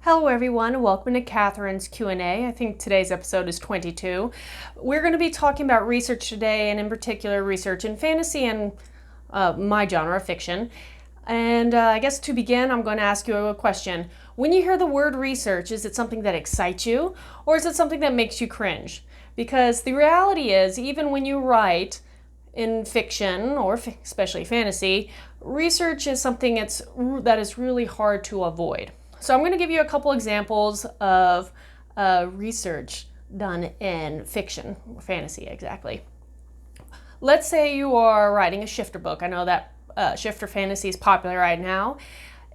Hello everyone, welcome to Katharine's Q&A. I think today's episode is 22. We're going to be talking about research today, and in particular research in fantasy and my genre, fiction. And I guess to begin, I'm going to ask you a question. When you hear the word research, is it something that excites you, or is it something that makes you cringe? Because the reality is, even when you write in fiction, or especially fantasy, research is something that is really hard to avoid. So I'm going to give you a couple examples of research done in fiction, or fantasy exactly. Let's say you are writing a shifter book. I know that shifter fantasy is popular right now.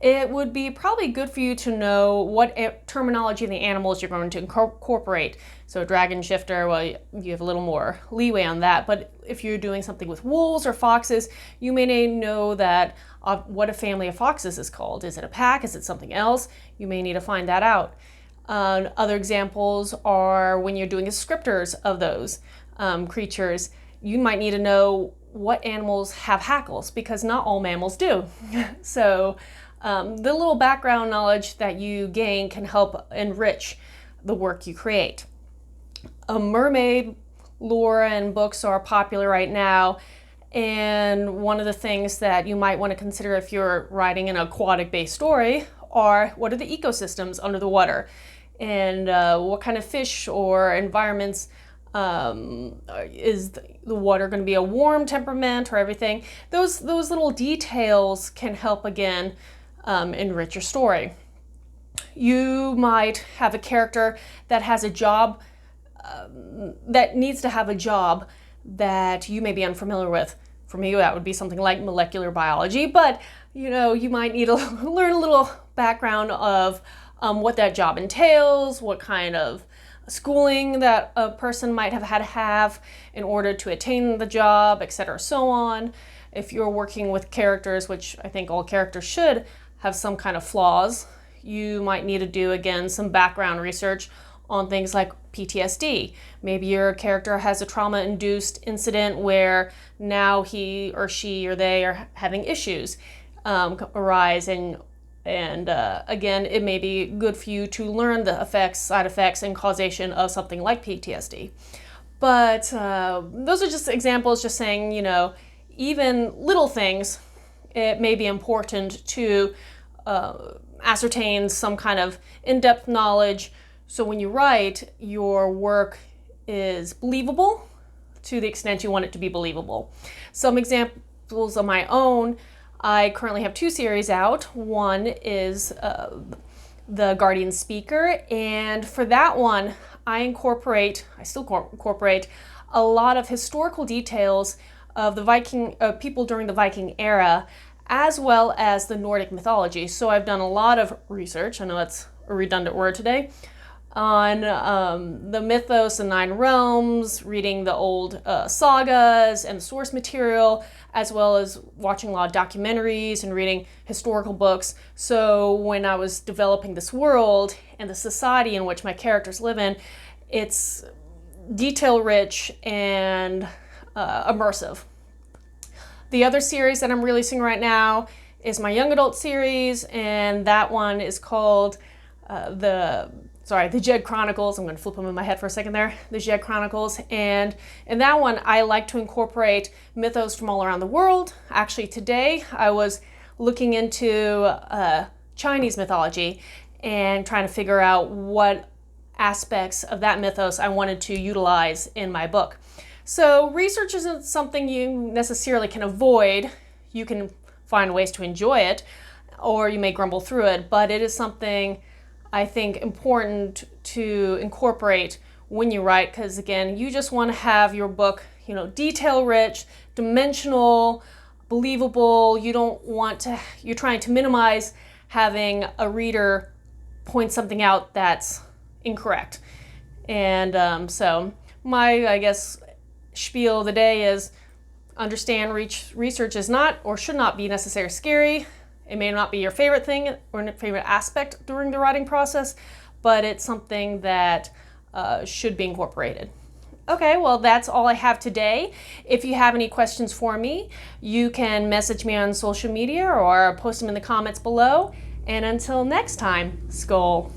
It would be probably good for you to know what terminology of the animals you're going to incorporate. So dragon shifter, well, you have a little more leeway on that. But if you're doing something with wolves or foxes, you may know that what a family of foxes is called. Is it a pack? Is it something else? You may need to find that out. Other examples are when you're doing descriptors of those creatures. You might need to know what animals have hackles, because not all mammals do. So the little background knowledge that you gain can help enrich the work you create. Mermaid lore and books are popular right now, and one of the things that you might want to consider if you're writing an aquatic-based story are what are the ecosystems under the water, and what kind of fish or environments is the water going to be a warm temperament or everything. Those little details can help again enrich your story. You might have a character that has a job that needs to have a job that you may be unfamiliar with. For me, that would be something like molecular biology, but you might need to learn a little background of what that job entails, what kind of schooling that a person might have had to have in order to attain the job, etc., so on. If you're working with characters, which I think all characters should have some kind of flaws, you might need to do, again, some background research on things like PTSD. Maybe your character has a trauma-induced incident where now he or she or they are having issues arise, and again, it may be good for you to learn the effects, side effects, and causation of something like PTSD. But those are just examples, just saying, even little things, it may be important to ascertain some kind of in-depth knowledge, so when you write, your work is believable to the extent you want it to be believable. Some examples of my own: I currently have 2 series out. One is The Guardian Speaker, and for that one, I still incorporate a lot of historical details of the people during the Viking era, as well as the Nordic mythology. So I've done a lot of research, I know that's a redundant word today, on the mythos, the 9 realms, reading the old sagas and the source material, as well as watching a lot of documentaries and reading historical books. So when I was developing this world and the society in which my characters live in, it's detail-rich and immersive. The other series that I'm releasing right now is my young adult series, and that one is called the Jed Chronicles. I'm going to flip them in my head for a second there. The Jed Chronicles. And in that one, I like to incorporate mythos from all around the world. Actually, today I was looking into Chinese mythology and trying to figure out what aspects of that mythos I wanted to utilize in my book. So research isn't something you necessarily can avoid. You can find ways to enjoy it, or you may grumble through it, but it is something I think important to incorporate when you write, because again, you just want to have your book, detail rich, dimensional, believable. You're trying to minimize having a reader point something out that's incorrect. And so my, I guess, spiel of the day is understand research is not or should not be necessarily scary. It may not be your favorite thing or favorite aspect during the writing process, but it's something that should be incorporated. Okay, well, that's all I have today. If you have any questions for me, you can message me on social media or post them in the comments below. And until next time, Skull.